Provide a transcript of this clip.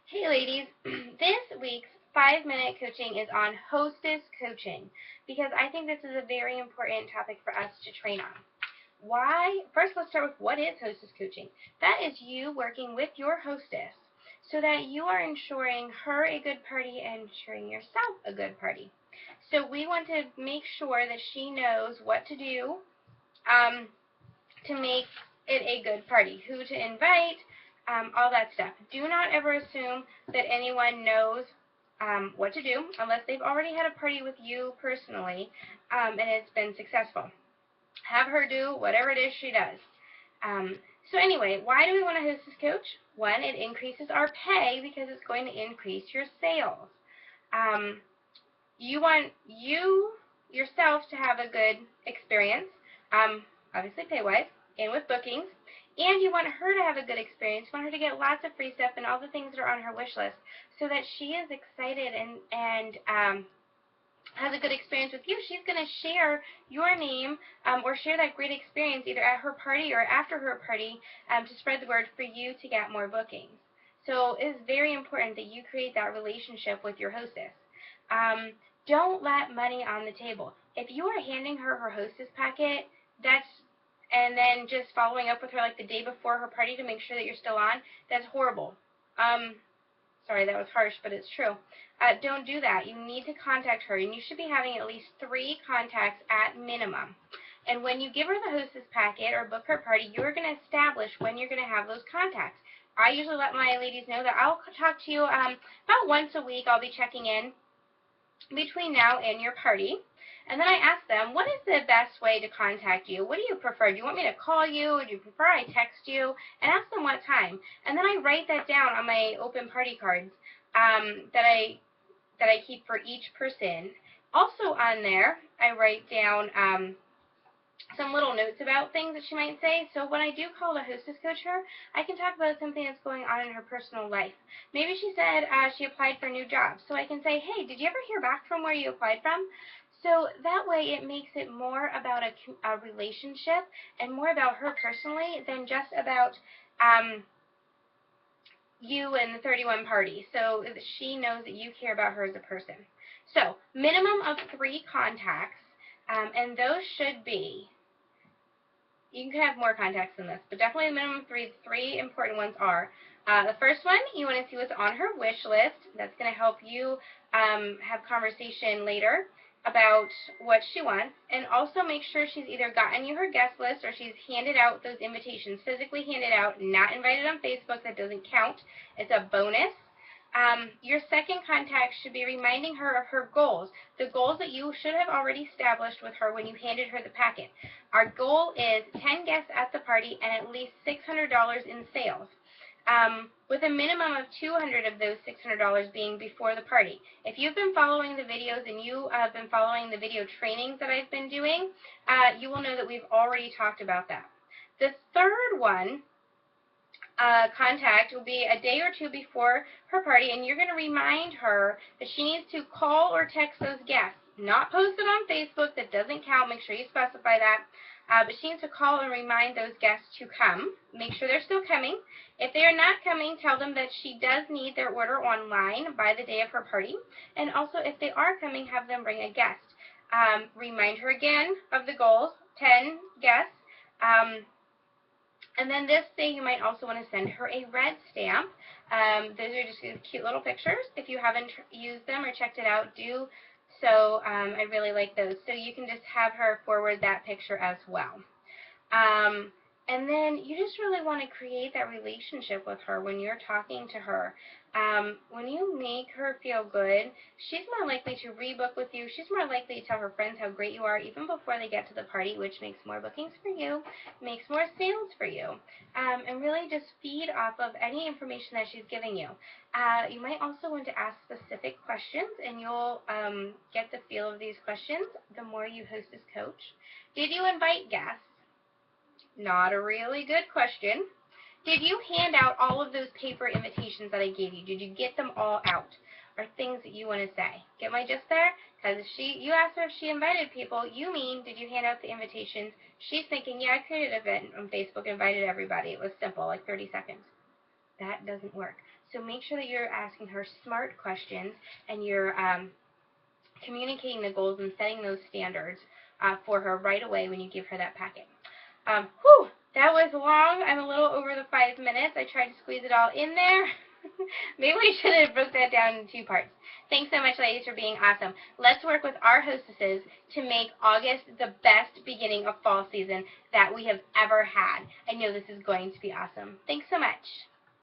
Hey ladies, this week's 5-minute coaching is on hostess coaching because I think this is a very important topic for us to train on. Why? First, let's start with what is hostess coaching. That is you working with your hostess so that you are ensuring her a good party and ensuring yourself a good party. So we want to make sure that she knows what to do to make it a good party, who to invite, all that stuff. Do not ever assume that anyone knows what to do unless they've already had a party with you personally and it's been successful. Have her do whatever it is she does. So anyway, why do we want a hostess coach? One, it increases our pay because it's going to increase your sales. You want you yourself to have a good experience, obviously pay-wise, and with bookings, and you want her to have a good experience. You want her to get lots of free stuff and all the things that are on her wish list so that she is excited and has a good experience with you. She's going to share your name or share that great experience either at her party or after her party to spread the word for you to get more bookings. So it's very important that you create that relationship with your hostess. Don't let money on the table. If you are handing her her hostess packet, and then just following up with her like the day before her party to make sure that you're still on, that's horrible. Sorry, that was harsh, but it's true. Don't do that. You need to contact her, and you should be having at least 3 contacts at minimum. And when you give her the hostess packet or book her party, you're going to establish when you're going to have those contacts. I usually let my ladies know that I'll talk to you about once a week. I'll be checking in between now and your party. And then I ask them, what is the best way to contact you? What do you prefer? Do you want me to call you? Do you prefer I text you? And ask them what time. And then I write that down on my open party cards that I keep for each person. Also on there, I write down some little notes about things that she might say. So when I do call the hostess coach her, I can talk about something that's going on in her personal life. Maybe she said she applied for a new job. So I can say, hey, did you ever hear back from where you applied from? So that way it makes it more about a relationship and more about her personally than just about you and the 31 party. So she knows that you care about her as a person. So minimum of 3 contacts, and those should be, you can have more contacts than this, but definitely a minimum of 3. The 3 important ones are, the first one, you want to see what's on her wish list. That's going to help you have conversation later about what she wants, and also make sure she's either gotten you her guest list or she's handed out those invitations, physically handed out, not invited on Facebook. That doesn't count. It's a bonus. Your second contact should be reminding her of her goals, the goals that you should have already established with her when you handed her the packet. Our goal is 10 guests at the party and at least $600 in sales, with a minimum of $200 of those $600 being before the party. If you've been following the videos and you have been following the video trainings that I've been doing, you will know that we've already talked about that. The third one, contact will be a day or 2 before her party, and you're going to remind her that she needs to call or text those guests. Not post it on Facebook. That doesn't count. Make sure you specify that. But she needs to call and remind those guests to come. Make sure they're still coming. If they are not coming, tell them that she does need their order online by the day of her party. And also, if they are coming, have them bring a guest. Remind her again of the goals, 10 guests. And then this day, you might also want to send her a red stamp. Those are just cute little pictures. If you haven't used them or checked it out, do so. I really like those. So you can just have her forward that picture as well. And then you just really want to create that relationship with her when you're talking to her. When you make her feel good, she's more likely to rebook with you. She's more likely to tell her friends how great you are even before they get to the party, which makes more bookings for you, makes more sales for you, and really just feed off of any information that she's giving you. You might also want to ask specific questions, and you'll get the feel of these questions the more you host this coach. Did you invite guests? Not a really good question. Did you hand out all of those paper invitations that I gave you? Did you get them all out? Or things that you want to say? Get my gist there? Because you asked her if she invited people. You mean, did you hand out the invitations? She's thinking, yeah, I created an event on Facebook, invited everybody. It was simple, like 30 seconds. that doesn't work. So make sure that you're asking her smart questions and you're communicating the goals and setting those standards for her right away when you give her that packet. Whew, that was long. I'm a little over the 5 minutes. I tried to squeeze it all in there. Maybe we should have broke that down in 2 parts. Thanks so much, ladies, for being awesome. Let's work with our hostesses to make August the best beginning of fall season that we have ever had. I know this is going to be awesome. Thanks so much.